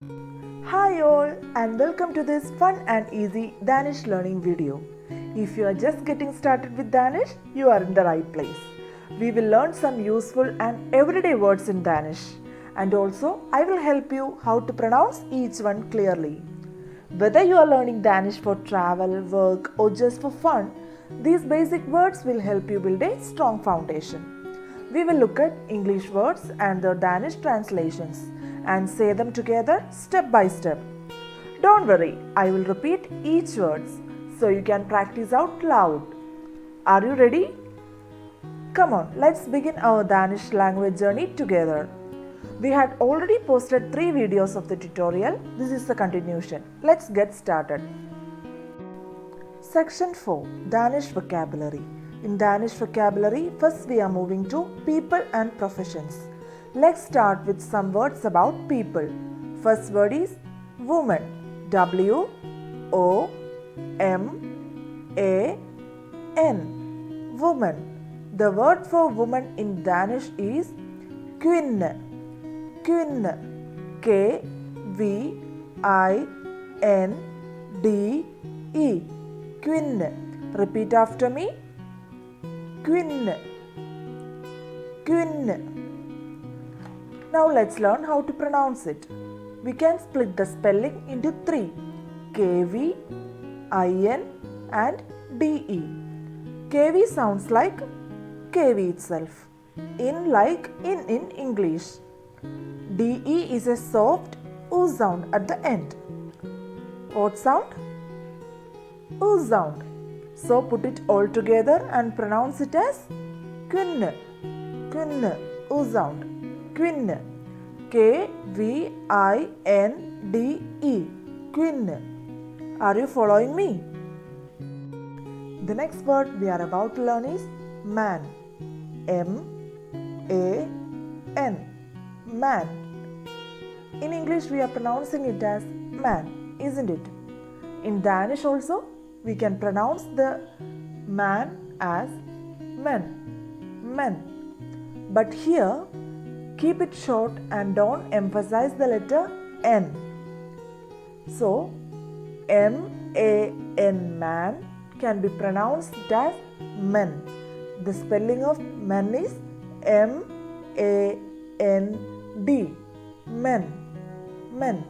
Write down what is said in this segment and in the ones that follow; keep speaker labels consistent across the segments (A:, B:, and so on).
A: Hi all and welcome to this fun and easy Danish learning video. If you are just getting started with Danish, you are in the right place. We will learn some useful and everyday words in Danish, and also I will help you how to pronounce each one clearly. Whether you are learning Danish for travel, work or just for fun, these basic words will help you build a strong foundation. We will look at English words and their Danish translations and say them together step by step. Don't worry, I will repeat each words so you can practice out loud. Are you ready? Come on, let's begin our Danish language journey together. We had already posted 3 videos of the tutorial. This is the continuation. Let's get started. Section 4, Danish vocabulary. In Danish vocabulary, first we are moving to people and professions. Let's start with some words about people. First word is woman. W-O-M-A-N. Woman. The word for woman in Danish is kvinde. Kvinde. K-V-I-N-D-E. Kvinde. Repeat after me. Kvinde. Kvinde. Now let's learn how to pronounce it. We can split the spelling into 3. KV, IN and DE. KV sounds like KV itself. In like in English. DE is a soft oo sound at the end. What sound? Oo sound. So put it all together and pronounce it as kvinde. Kvinde. Oo sound. Kvinde. K-V-I-N-D-E. Kvinde. Are you following me? The next word we are about to learn is man. M-A-N. Man. In English we are pronouncing it as man, isn't it? In Danish also we can pronounce the man as men. Men. But here keep it short and don't emphasize the letter N. So, M-A-N, man, can be pronounced as men. The spelling of men is M-A-N-D. Men. Men.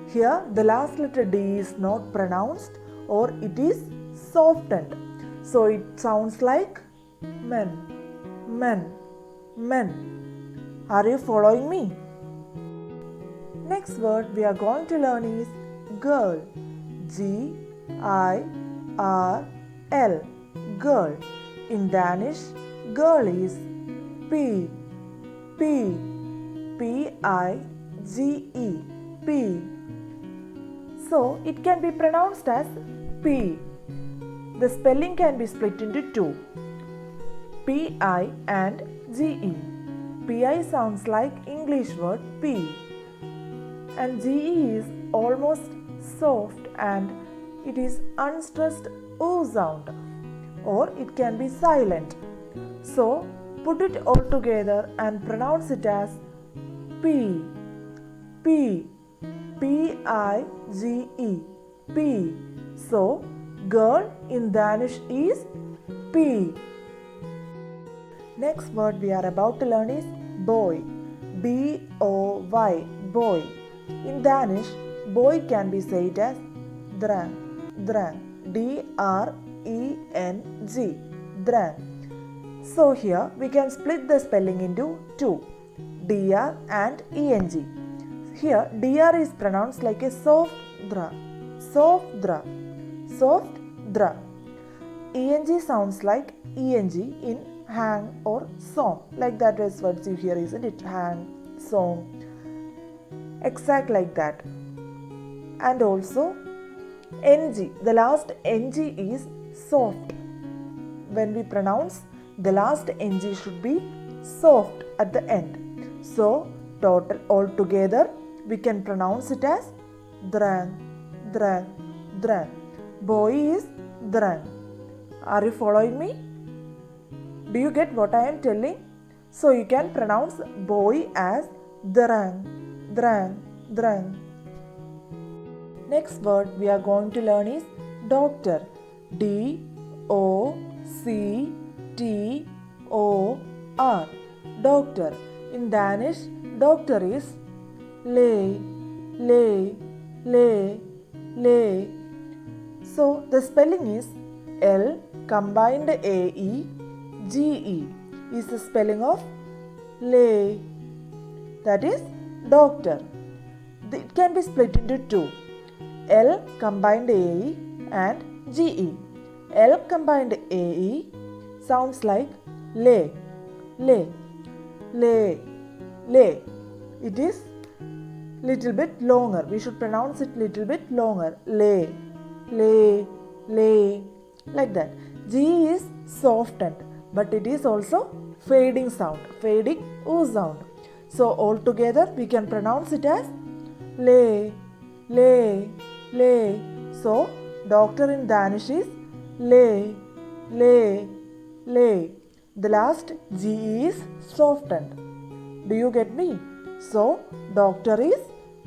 A: Here, the last letter D is not pronounced or it is softened. So, it sounds like men. Men. Men. Are you following me? Next word we are going to learn is girl. G-I-R-L. Girl. In Danish, girl is P. P. P-I-G-E. P. So, it can be pronounced as P. The spelling can be split into 2. P-I and G-E. P-I sounds like English word P. And G-E is almost soft and it is unstressed oo sound. Or it can be silent. So, put it all together and pronounce it as P. P. P-I-G-E. P. So, girl in Danish is P. Next word we are about to learn is boy. B-O-Y. Boy. In Danish, boy can be said as dreng. Dreng. D-R-E-N-G. Dreng. So here we can split the spelling into 2. D-R and E-N-G. Here D-R is pronounced like a soft dra. Soft dra. Soft dra. E-N-G sounds like E-N-G in hang or song. Like that is words you hear, isn't it? Hang, song. Exact like that. And also NG. The last NG is soft. When we pronounce, the last NG should be soft at the end. So, total all together, we can pronounce it as drang, drang, drang. Boy is drang. Are you following me? Do you get what I am telling? So you can pronounce boy as drang, drang, drang. Next word we are going to learn is doctor. D-O-C-T-O-R. Doctor. In Danish, doctor is læge, læge, læge, læge. So the spelling is L combined A-E, G-E is the spelling of læge. That is doctor. It can be split into two. L combined AE and GE. L combined AE sounds like lay, lay, lay, lay. It is little bit longer. We should pronounce it little bit longer. Lay, lay, lay, like that. G is softened, but it is also fading sound, fading oo sound. So altogether we can pronounce it as lay, lay, lay. So doctor in Danish is lay, lay, lay. The last G is softened. Do you get me? So doctor is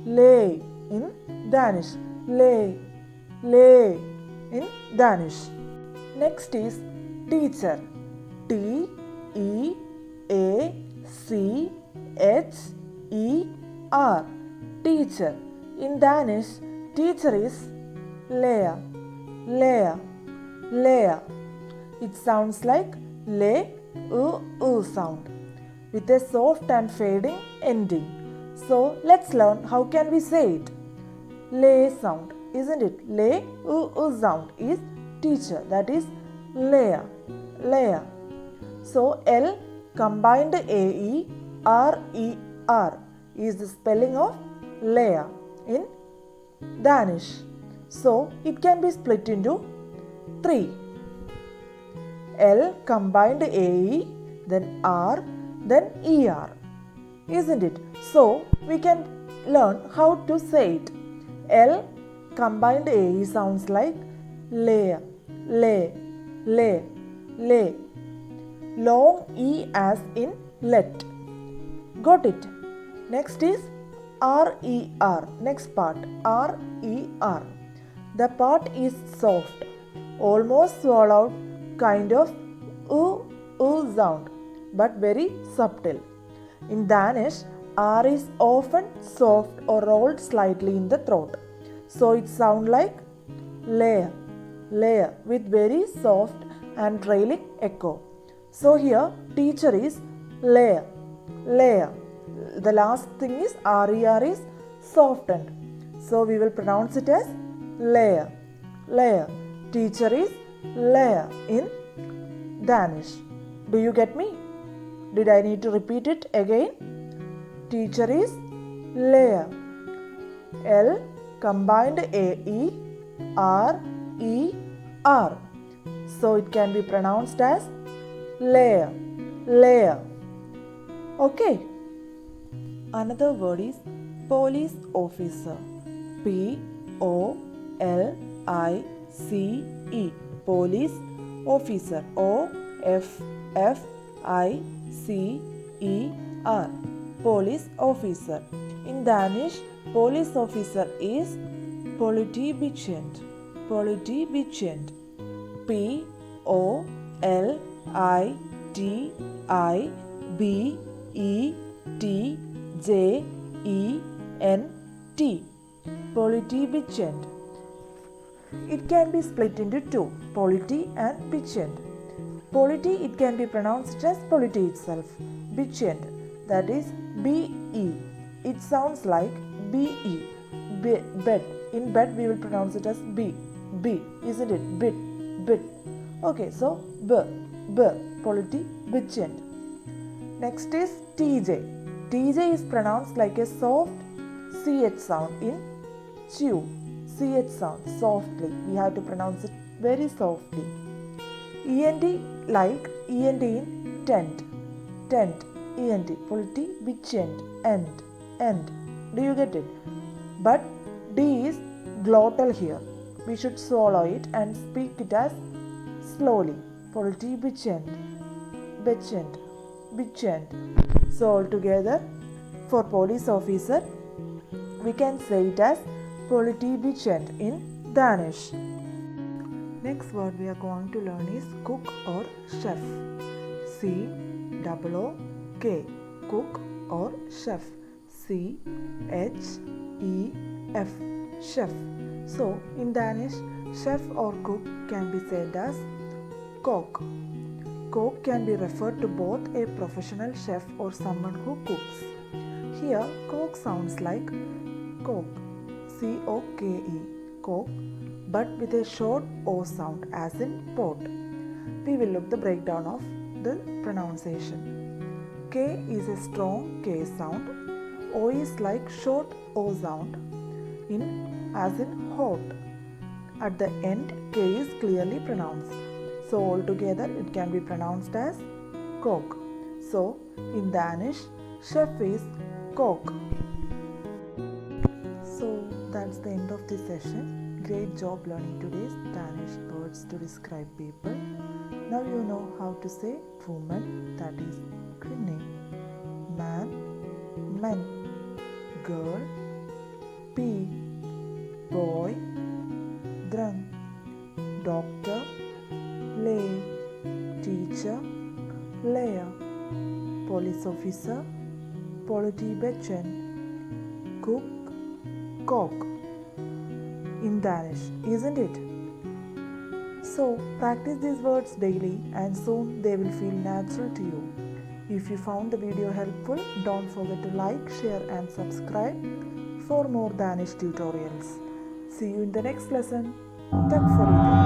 A: lay in Danish. Lay, lay in Danish. Next is teacher. T-E-A-C-H-E-R. Teacher. In Danish, teacher is lærer, lærer, lærer. It sounds like le, sound with a soft and fading ending. So let's learn how can we say it. Le sound, isn't it? Le, sound is teacher. That is lærer, lærer. So L combined AE, R-E-R is the spelling of lærer in Danish. So it can be split into three. L combined AE, then R, then ER. Isn't it? So we can learn how to say it. L combined AE sounds like lay, lay, lay, lay. Long E as in let. Got it? Next is R-E-R. Next part, R-E-R. The part is soft, almost swallowed, kind of sound, but very subtle. In Danish, R is often soft or rolled slightly in the throat. So it sounds like layer, layer with very soft and trailing echo. So here teacher is layer, layer. The last thing is RER is softened. So we will pronounce it as layer, layer. Teacher is layer in Danish. Do you get me? Did I need to repeat it again? Teacher is layer. L combined AE, RER. So it can be pronounced as layer, layer. Okay. Another word is police officer. P-O-L-I-C-E. Police officer. O-F-F-I-C-E-R. Police officer. In Danish, police officer is politibetjent. Politibetjent. P-O-L-I-T-I-B-E-T-J-E-N-T. Politibetjent. It can be split into two, polity and betjent. Polity, it can be pronounced as polity itself. Betjent, that is B-E. It sounds like B-E, bed. In bed, we will pronounce it as B. B, isn't it? Bit, bit. Okay, so B, polity, betjent. Next is TJ. TJ is pronounced like a soft CH sound in chew. CH sound, softly. We have to pronounce it very softly. ENT like ENT in tent. Tent, ENT, polity, betjent, end, end. Do you get it? But D is glottal here. We should swallow it and speak it as slowly. Polity, betjent, betjent, betjent. So altogether, for police officer, we can say it as politibetjent in Danish. Next word we are going to learn is cook or chef. C-O-O-K, cook or chef. C-H-E-F, chef. So in Danish, chef or cook can be said as kok. Kok can be referred to both a professional chef or someone who cooks. Here, kok sounds like coke, C-O-K-E, coke, but with a short O sound as in pot. We will look the breakdown of the pronunciation. K is a strong K sound. O is like short O sound in as in hot. At the end, K is clearly pronounced. So altogether it can be pronounced as coke. So in Danish, chef is kok. So that's the end of this session. Great job learning today's Danish words to describe people. Now you know how to say woman, that is kvinne, man, men, girl, pig, boy, dreng, doctor, slave, teacher, layer, police officer, politibetjent, cook, cock in Danish, isn't it? So practice these words daily and soon they will feel natural to you. If you found the video helpful, don't forget to like, share and subscribe for more Danish tutorials. See you in the next lesson. Tak for i dag.